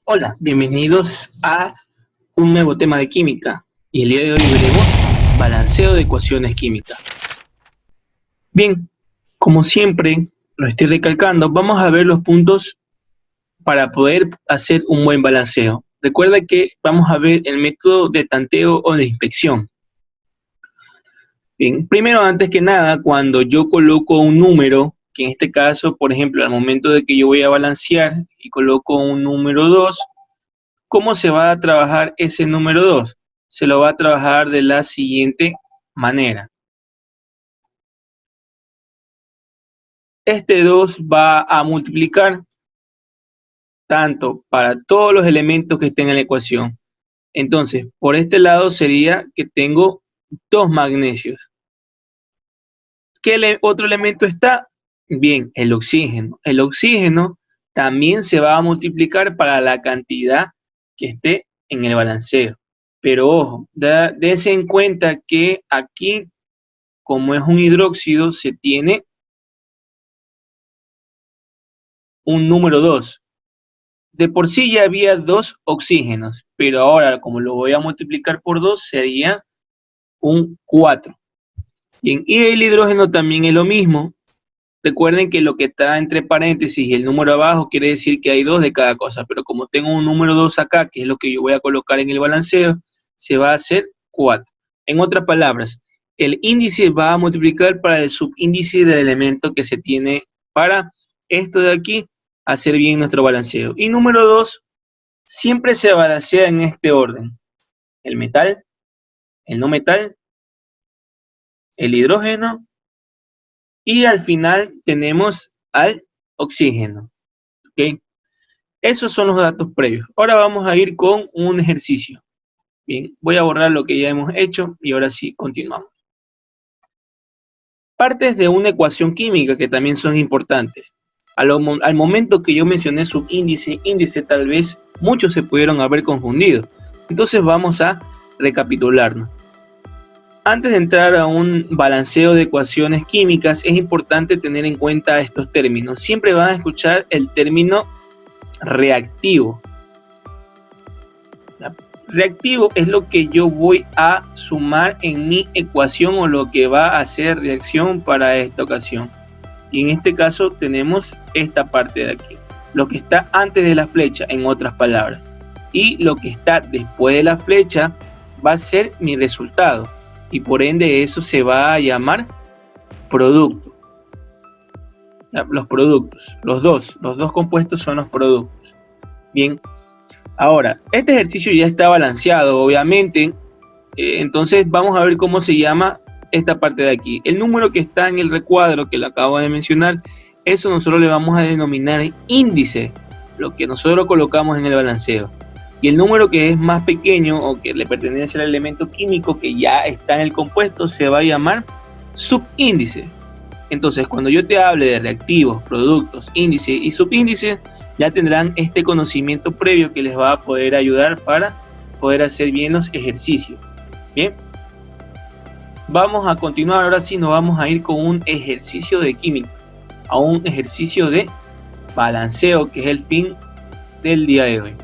Hola, bienvenidos a un nuevo tema de química. Y el día de hoy veremos balanceo de ecuaciones químicas. Bien, como siempre, lo estoy recalcando, vamos a ver los puntos para poder hacer un buen balanceo. Recuerda que vamos a ver el método de tanteo o de inspección. Bien, primero, antes que nada, cuando yo coloco un número, que en este caso, por ejemplo, al momento de que yo voy a balancear y coloco un número 2, ¿cómo se va a trabajar ese número 2? Se lo va a trabajar de la siguiente manera. Este 2 va a multiplicar tanto para todos los elementos que estén en la ecuación. Entonces, por este lado sería que tengo 2 magnesios. ¿Qué otro elemento está? Bien, el oxígeno. El oxígeno también se va a multiplicar para la cantidad que esté en el balanceo. Pero ojo, dése en cuenta que aquí, como es un hidróxido, se tiene un número 2. De por sí ya había 2 oxígenos, pero ahora, como lo voy a multiplicar por 2, sería un 4. Bien, y el hidrógeno también es lo mismo. Recuerden que lo que está entre paréntesis y el número abajo quiere decir que hay 2 de cada cosa, pero como tengo un número 2 acá, que es lo que yo voy a colocar en el balanceo, se va a hacer 4. En otras palabras, el índice va a multiplicar para el subíndice del elemento que se tiene para esto de aquí, hacer bien nuestro balanceo. Y número 2, siempre se balancea en este orden: el metal, el no metal, el hidrógeno, y al final tenemos al oxígeno. ¿Ok? Esos son los datos previos. Ahora vamos a ir con un ejercicio. Bien, voy a borrar lo que ya hemos hecho y ahora sí, continuamos. Partes de una ecuación química que también son importantes. Al momento que yo mencioné subíndice, índice, tal vez muchos se pudieron haber confundido. Entonces vamos a recapitularnos. Antes de entrar a un balanceo de ecuaciones químicas, es importante tener en cuenta estos términos. Siempre van a escuchar el término reactivo. Reactivo es lo que yo voy a sumar en mi ecuación o lo que va a hacer reacción para esta ocasión. Y en este caso tenemos esta parte de aquí, lo que está antes de la flecha, en otras palabras. Y lo que está después de la flecha va a ser mi resultado. Y por ende eso se va a llamar producto. Los productos, los dos compuestos son los productos. Bien. Ahora, este ejercicio ya está balanceado, obviamente, entonces vamos a ver cómo se llama esta parte de aquí. El número que está en el recuadro que le acabo de mencionar, eso nosotros le vamos a denominar índice, lo que nosotros colocamos en el balanceo. Y el número que es más pequeño o que le pertenece al elemento químico que ya está en el compuesto se va a llamar subíndice. Entonces, cuando yo te hable de reactivos, productos, índice y subíndice, ya tendrán este conocimiento previo que les va a poder ayudar para poder hacer bien los ejercicios. Bien, vamos a continuar. Ahora sí nos vamos a ir con un ejercicio de química, a un ejercicio de balanceo, que es el fin del día de hoy.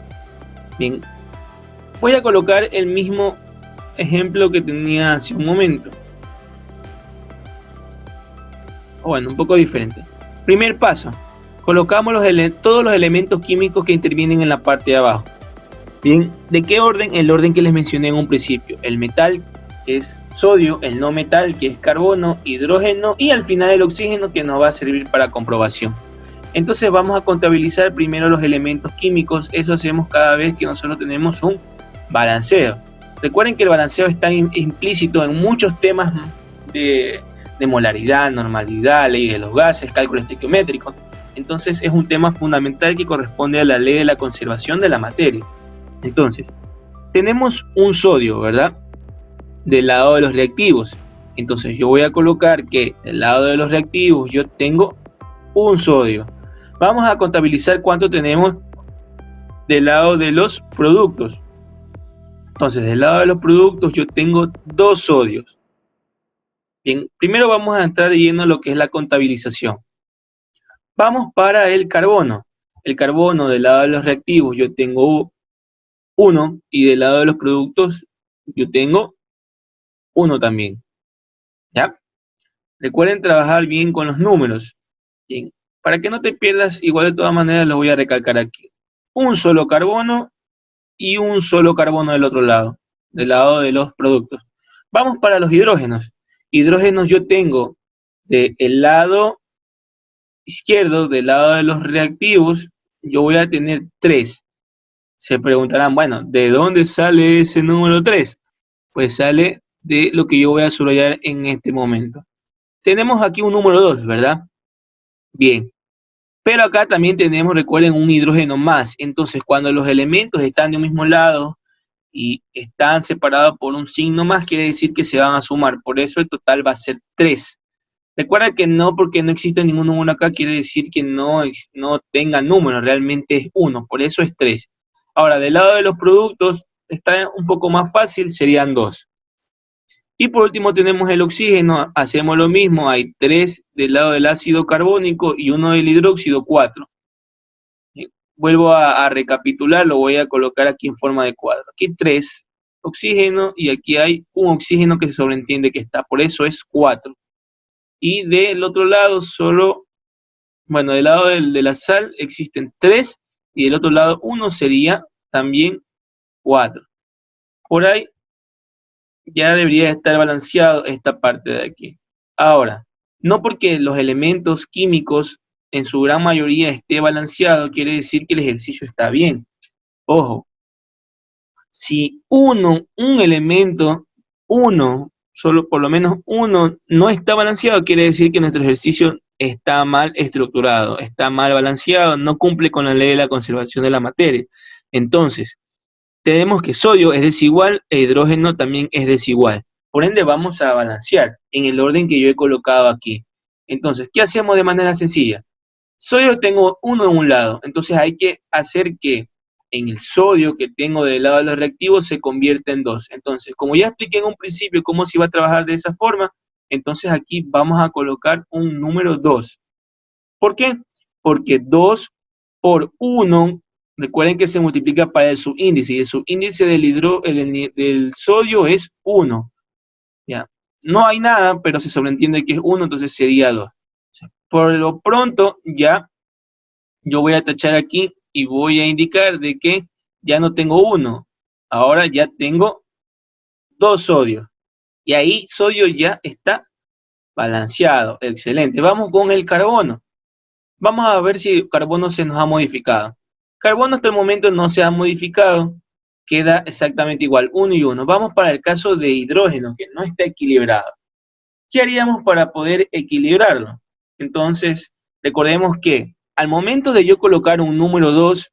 Bien, voy a colocar el mismo ejemplo que tenía hace un momento. Bueno, un poco diferente. Primer paso: colocamos todos los elementos químicos que intervienen en la parte de abajo. Bien, ¿de qué orden? El orden que les mencioné en un principio. El metal, que es sodio; el no metal, que es carbono; hidrógeno; y al final el oxígeno, que nos va a servir para comprobación. Entonces vamos a contabilizar primero los elementos químicos. Eso hacemos cada vez que nosotros tenemos un balanceo. Recuerden que el balanceo está implícito en muchos temas de molaridad, normalidad, ley de los gases, cálculo estequiométrico. Entonces es un tema fundamental que corresponde a la ley de la conservación de la materia. Entonces, tenemos un sodio, ¿verdad? Del lado de los reactivos. Entonces yo voy a colocar que del lado de los reactivos yo tengo un sodio. Vamos a contabilizar cuánto tenemos del lado de los productos. Entonces, del lado de los productos yo tengo 2 sodios. Bien, primero vamos a entrar de lleno en lo que es la contabilización. Vamos para el carbono. El carbono del lado de los reactivos yo tengo 1 y del lado de los productos yo tengo 1 también. ¿Ya? Recuerden trabajar bien con los números. Bien. Para que no te pierdas, igual de todas maneras lo voy a recalcar aquí. Un solo carbono y un solo carbono del otro lado, del lado de los productos. Vamos para los hidrógenos. Hidrógenos yo tengo del lado izquierdo, del lado de los reactivos, yo voy a tener 3. Se preguntarán, bueno, ¿de dónde sale ese número 3? Pues sale de lo que yo voy a subrayar en este momento. Tenemos aquí un número 2, ¿verdad? Bien. Pero acá también tenemos, recuerden, un hidrógeno más. Entonces, cuando los elementos están de un mismo lado y están separados por un signo más, quiere decir que se van a sumar. Por eso el total va a ser 3. Recuerda que no, porque no existe ningún número acá, quiere decir que no tenga número, realmente es 1, por eso es 3. Ahora, del lado de los productos, está un poco más fácil, serían 2. Y por último tenemos el oxígeno, hacemos lo mismo, hay 3 del lado del ácido carbónico y 1 del hidróxido, 4. Vuelvo a recapitular, lo voy a colocar aquí en forma de cuadro. Aquí 3 oxígeno y aquí hay un oxígeno que se sobreentiende que está, por eso es 4. Y del otro lado solo, bueno, del lado de la sal existen 3 y del otro lado 1 sería también 4. Por ahí ya debería estar balanceado esta parte de aquí. Ahora, no porque los elementos químicos en su gran mayoría esté balanceado, quiere decir que el ejercicio está bien. Ojo, si un elemento, solo por lo menos uno, no está balanceado, quiere decir que nuestro ejercicio está mal estructurado, está mal balanceado, no cumple con la ley de la conservación de la materia. Entonces, tenemos que sodio es desigual e hidrógeno también es desigual. Por ende, vamos a balancear en el orden que yo he colocado aquí. Entonces, ¿qué hacemos de manera sencilla? Sodio tengo 1 en un lado, entonces hay que hacer que en el sodio que tengo del lado de los reactivos se convierta en 2. Entonces, como ya expliqué en un principio cómo se iba a trabajar de esa forma, entonces aquí vamos a colocar un número 2. ¿Por qué? Porque 2 por 1, recuerden que se multiplica para el subíndice, y el subíndice del sodio es 1. ¿Ya? No hay nada, pero se sobreentiende que es 1, entonces sería 2. Por lo pronto, ya yo voy a tachar aquí y voy a indicar de que ya no tengo 1, ahora ya tengo 2 sodios. Y ahí sodio ya está balanceado, excelente. Vamos con el carbono. Vamos a ver si el carbono se nos ha modificado. Carbono hasta el momento no se ha modificado, queda exactamente igual, 1 y 1. Vamos para el caso de hidrógeno, que no está equilibrado. ¿Qué haríamos para poder equilibrarlo? Entonces, recordemos que al momento de yo colocar un número 2,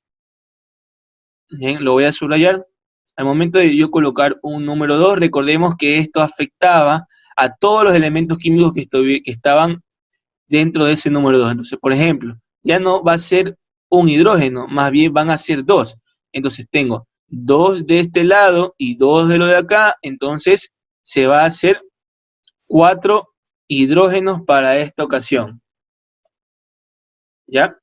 bien, lo voy a subrayar, al momento de yo colocar un número 2, recordemos que esto afectaba a todos los elementos químicos que estaban dentro de ese número 2. Entonces, por ejemplo, ya no va a ser un hidrógeno, más bien van a ser 2. Entonces tengo 2 de este lado y 2 de lo de acá, entonces se va a hacer 4 hidrógenos para esta ocasión. ¿Ya?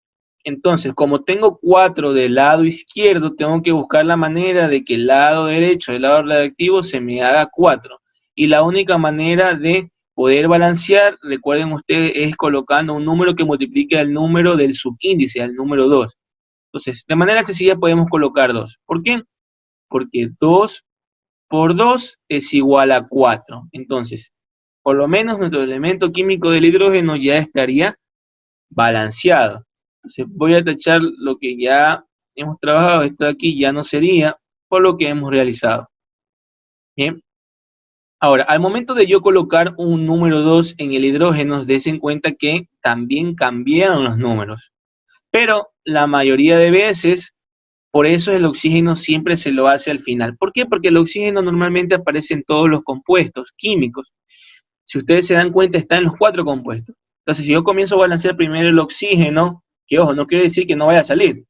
Entonces, como tengo 4 del lado izquierdo, tengo que buscar la manera de que el lado derecho, el lado radiactivo, se me haga 4. Y la única manera de poder balancear, recuerden ustedes, es colocando un número que multiplique el número del subíndice, al número 2. Entonces, de manera sencilla podemos colocar 2. ¿Por qué? Porque 2 por 2 es igual a 4. Entonces, por lo menos nuestro elemento químico del hidrógeno ya estaría balanceado. Entonces, voy a tachar lo que ya hemos trabajado. Esto de aquí ya no sería por lo que hemos realizado. Bien. Ahora, al momento de yo colocar un número 2 en el hidrógeno, des en cuenta que también cambiaron los números. Pero la mayoría de veces, por eso el oxígeno siempre se lo hace al final. ¿Por qué? Porque el oxígeno normalmente aparece en todos los compuestos químicos. Si ustedes se dan cuenta, está en los 4 compuestos. Entonces, si yo comienzo a balancear primero el oxígeno, que ojo, no quiere decir que no vaya a salir,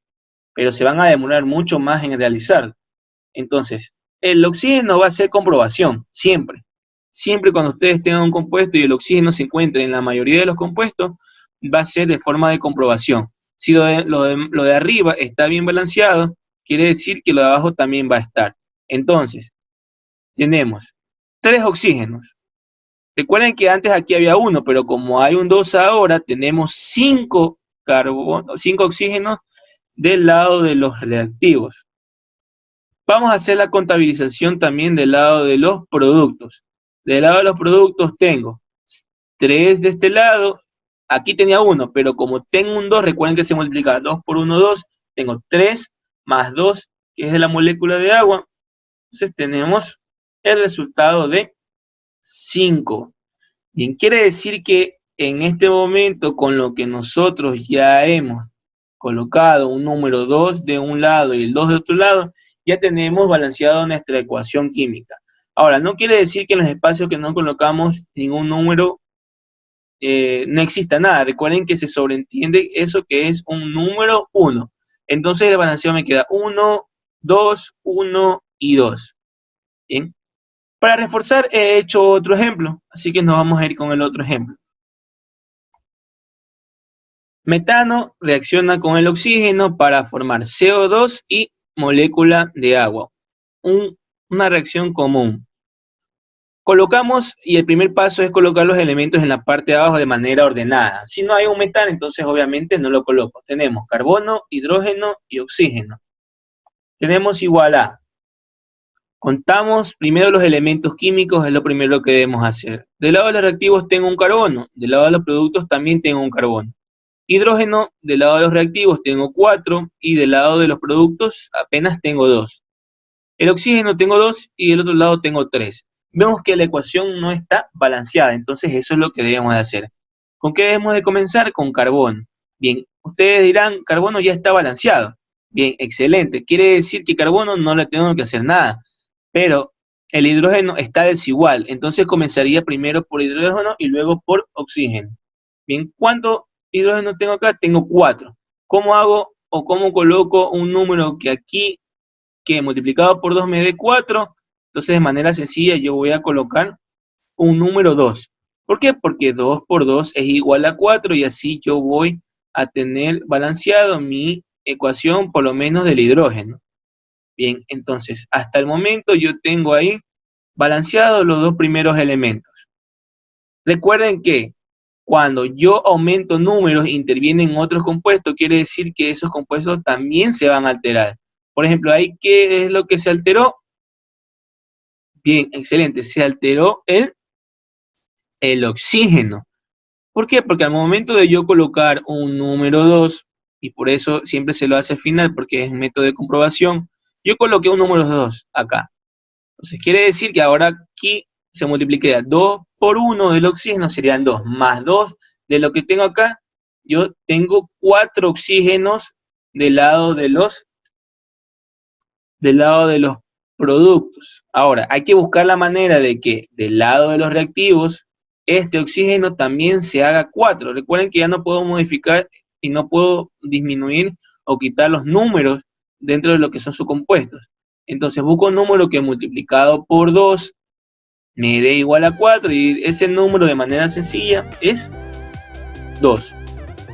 pero se van a demorar mucho más en realizar. Entonces, el oxígeno va a ser comprobación, siempre. Siempre cuando ustedes tengan un compuesto y el oxígeno se encuentre en la mayoría de los compuestos, va a ser de forma de comprobación. Si lo de arriba está bien balanceado, quiere decir que lo de abajo también va a estar. Entonces, tenemos 3 oxígenos. Recuerden que antes aquí había 1, pero como hay un 2 ahora, tenemos 5 oxígenos del lado de los reactivos. Vamos a hacer la contabilización también del lado de los productos. Del lado de los productos tengo 3 de este lado. Aquí tenía 1, pero como tengo un 2, recuerden que se multiplica 2 por 1, 2. Tengo 3 más 2, que es de la molécula de agua. Entonces tenemos el resultado de 5. Bien, quiere decir que en este momento, con lo que nosotros ya hemos colocado un número 2 de un lado y el 2 de otro lado, ya tenemos balanceado nuestra ecuación química. Ahora, no quiere decir que en los espacios que no colocamos ningún número no exista nada. Recuerden que se sobreentiende eso que es un número 1. Entonces el balanceo me queda 1, 2, 1 y 2. Bien. Para reforzar he hecho otro ejemplo, así que nos vamos a ir con el otro ejemplo. Metano reacciona con el oxígeno para formar CO2 y molécula de agua. Una reacción común. Colocamos, y el primer paso es colocar los elementos en la parte de abajo de manera ordenada. Si no hay un metano, entonces obviamente no lo coloco. Tenemos carbono, hidrógeno y oxígeno. Tenemos igual a. Contamos primero los elementos químicos, es lo primero que debemos hacer. Del lado de los reactivos tengo un carbono, del lado de los productos también tengo un carbono. Hidrógeno, del lado de los reactivos tengo 4 y del lado de los productos apenas tengo 2. El oxígeno tengo 2 y del otro lado tengo 3. Vemos que la ecuación no está balanceada, entonces eso es lo que debemos de hacer. ¿Con qué debemos de comenzar? Con carbono. Bien, ustedes dirán, carbono ya está balanceado. Bien, excelente. Quiere decir que carbono no le tengo que hacer nada, pero el hidrógeno está desigual, entonces comenzaría primero por hidrógeno y luego por oxígeno. Bien, ¿cuánto hidrógeno tengo acá? Tengo 4. ¿Cómo hago o cómo coloco un número que aquí, que multiplicado por 2 me dé 4? Entonces, de manera sencilla, yo voy a colocar un número 2. ¿Por qué? Porque 2 por 2 es igual a 4 y así yo voy a tener balanceado mi ecuación, por lo menos del hidrógeno. Bien, entonces, hasta el momento yo tengo ahí balanceados los 2 primeros elementos. Recuerden que cuando yo aumento números, intervienen otros compuestos, quiere decir que esos compuestos también se van a alterar. Por ejemplo, ahí, ¿qué es lo que se alteró? Bien, excelente, se alteró el oxígeno. ¿Por qué? Porque al momento de yo colocar un número 2, y por eso siempre se lo hace al final, porque es un método de comprobación, yo coloqué un número 2 acá. Entonces quiere decir que ahora aquí se multiplicaría 2 por 1 del oxígeno, serían 2, más 2 de lo que tengo acá, yo tengo 4 oxígenos del lado de los productos. Ahora, hay que buscar la manera de que del lado de los reactivos, este oxígeno también se haga 4. Recuerden que ya no puedo modificar y no puedo disminuir o quitar los números dentro de lo que son sus compuestos. Entonces busco un número que multiplicado por 2 me dé igual a 4 y ese número de manera sencilla es 2.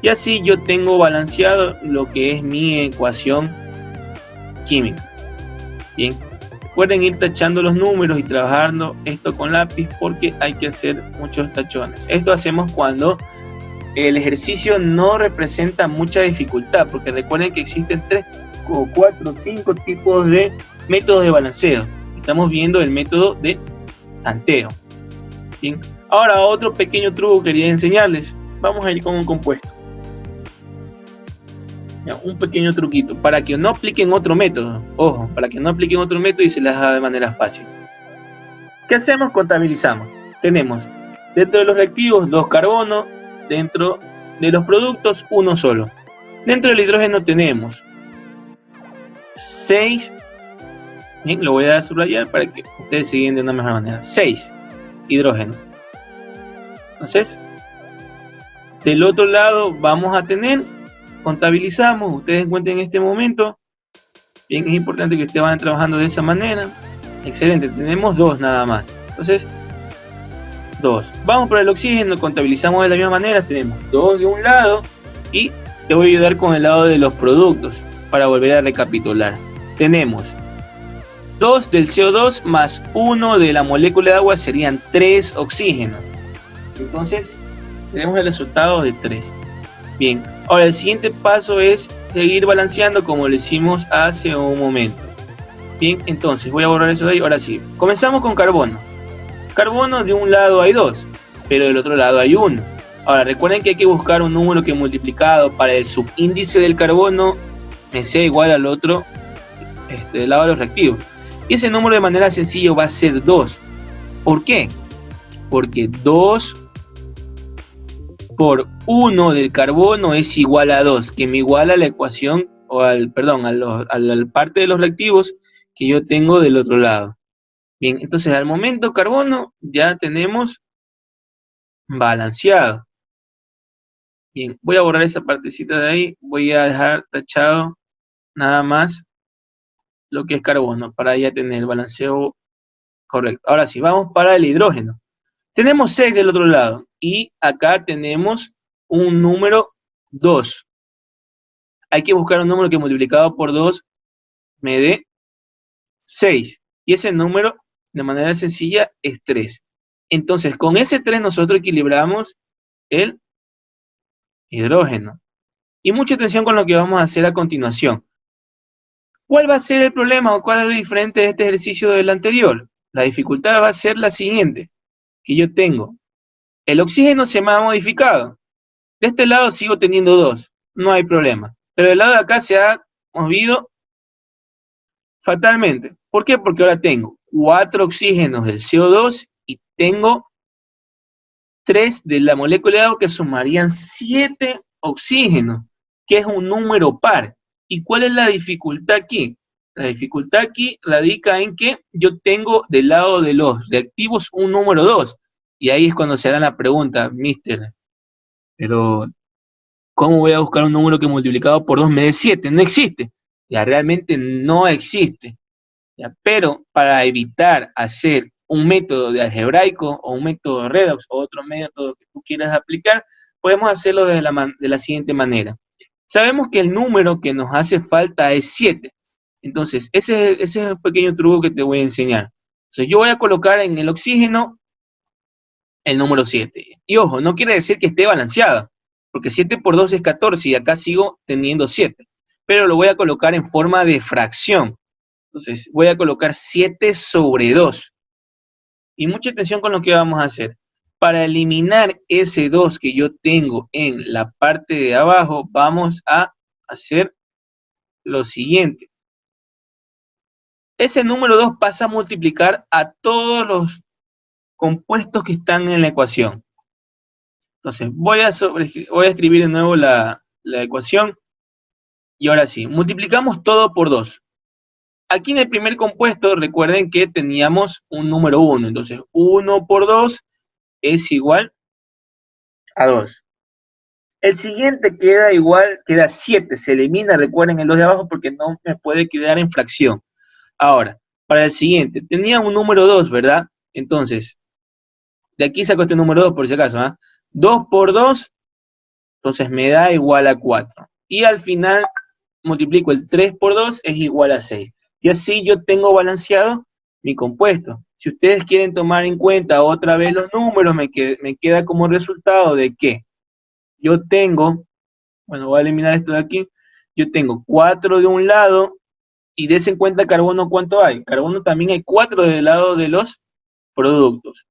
Y así yo tengo balanceado lo que es mi ecuación química. Bien, recuerden ir tachando los números y trabajando esto con lápiz porque hay que hacer muchos tachones. Esto hacemos cuando el ejercicio no representa mucha dificultad, porque recuerden que existen 3 o 4 o 5 tipos de métodos de balanceo. Estamos viendo el método de tanteo. Bien, ahora otro pequeño truco quería enseñarles. Vamos a ir con un compuesto. Ya, un pequeño truquito, para que no apliquen otro método, ojo, para que no apliquen otro método y se las haga de manera fácil. ¿Qué hacemos? Contabilizamos. Tenemos dentro de los reactivos 2 carbonos, dentro de los productos 1 solo. Dentro del hidrógeno tenemos 6, bien, lo voy a subrayar para que ustedes se guíen de una mejor manera, 6 hidrógenos. Entonces, del otro lado vamos a tener, contabilizamos, ustedes encuentren en este momento, bien, es importante que ustedes vayan trabajando de esa manera. Excelente, tenemos 2 nada más. Entonces, 2. Vamos por el oxígeno, contabilizamos de la misma manera, tenemos 2 de un lado y te voy a ayudar con el lado de los productos para volver a recapitular. Tenemos 2 del CO2 más 1 de la molécula de agua serían 3 oxígenos. Entonces, tenemos el resultado de 3. Bien, ahora el siguiente paso es seguir balanceando como lo hicimos hace un momento. Bien, entonces voy a borrar eso de ahí. Ahora sí, comenzamos con carbono. Carbono, de un lado hay 2, pero del otro lado hay 1. Ahora, recuerden que hay que buscar un número que multiplicado para el subíndice del carbono me sea igual al otro del lado de los reactivos. Y ese número de manera sencilla va a ser 2. ¿Por qué? Porque 2 por 1 del carbono es igual a 2, que me iguala a la ecuación, o a la parte de los reactivos que yo tengo del otro lado. Bien, entonces al momento carbono ya tenemos balanceado. Bien, voy a borrar esa partecita de ahí, voy a dejar tachado nada más lo que es carbono para ya tener el balanceo correcto. Ahora sí, vamos para el hidrógeno. Tenemos 6 del otro lado y acá tenemos un número 2. Hay que buscar un número que multiplicado por 2 me dé 6. Y ese número, de manera sencilla, es 3. Entonces, con ese 3 nosotros equilibramos el hidrógeno. Y mucha atención con lo que vamos a hacer a continuación. ¿Cuál va a ser el problema o cuál es lo diferente de este ejercicio del anterior? La dificultad va a ser la siguiente, que yo tengo. El oxígeno se me ha modificado. De este lado sigo teniendo 2, no hay problema. Pero del lado de acá se ha movido fatalmente. ¿Por qué? Porque ahora tengo 4 oxígenos del CO2 y tengo 3 de la molécula de agua que sumarían 7 oxígenos, que es un número par. ¿Y cuál es la dificultad aquí? La dificultad aquí radica en que yo tengo del lado de los reactivos un número 2. Y ahí es cuando se da la pregunta, mister, pero ¿cómo voy a buscar un número que multiplicado por 2 me dé 7? No existe. Ya realmente no existe. ¿Ya? Pero para evitar hacer un método de algebraico o un método de redox o otro método que tú quieras aplicar, podemos hacerlo de la siguiente manera. Sabemos que el número que nos hace falta es 7. Entonces, ese es el pequeño truco que te voy a enseñar. Entonces, yo voy a colocar en el oxígeno el número 7. Y ojo, no quiere decir que esté balanceado, porque 7 por 2 es 14 y acá sigo teniendo 7. Pero lo voy a colocar en forma de fracción. Entonces, voy a colocar 7 sobre 2. Y mucha atención con lo que vamos a hacer. Para eliminar ese 2 que yo tengo en la parte de abajo, vamos a hacer lo siguiente. Ese número 2 pasa a multiplicar a todos los compuestos que están en la ecuación. Entonces, voy a escribir de nuevo la ecuación. Y ahora sí, multiplicamos todo por 2. Aquí en el primer compuesto, recuerden que teníamos un número 1. Entonces, 1 por 2 es igual a 2. El siguiente queda igual, queda 7. Se elimina, recuerden, el 2 de abajo porque no me puede quedar en fracción. Ahora, para el siguiente, tenía un número 2, ¿verdad? Entonces, de aquí saco este número 2 por si acaso, ¿ah? 2 por 2, entonces me da igual a 4. Y al final multiplico el 3 por 2, es igual a 6. Y así yo tengo balanceado mi compuesto. Si ustedes quieren tomar en cuenta otra vez los números, me queda como resultado de que yo tengo, bueno, voy a eliminar esto de aquí, yo tengo 4 de un lado, y des en cuenta carbono, ¿cuánto hay? Carbono también hay 4 del lado de los productos.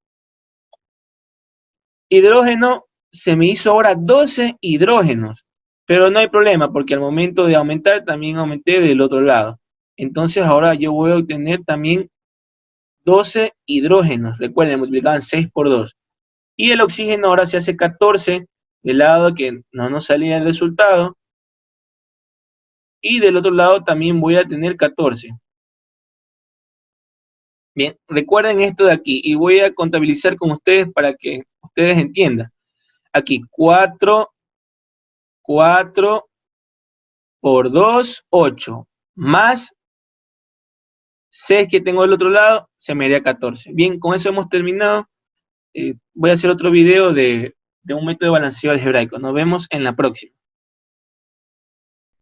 Hidrógeno, se me hizo ahora 12 hidrógenos, pero no hay problema, porque al momento de aumentar, también aumenté del otro lado. Entonces ahora yo voy a obtener también 12 hidrógenos. Recuerden, multiplicaban 6 por 2. Y el oxígeno ahora se hace 14 del lado que no nos salía el resultado. Y del otro lado también voy a tener 14. Bien, recuerden esto de aquí y voy a contabilizar con ustedes para que ustedes entiendan. Aquí 4 por 2, 8. Más 6 que tengo del otro lado, se me haría 14. Bien, con eso hemos terminado. Voy a hacer otro video de un método de balanceo algebraico. Nos vemos en la próxima.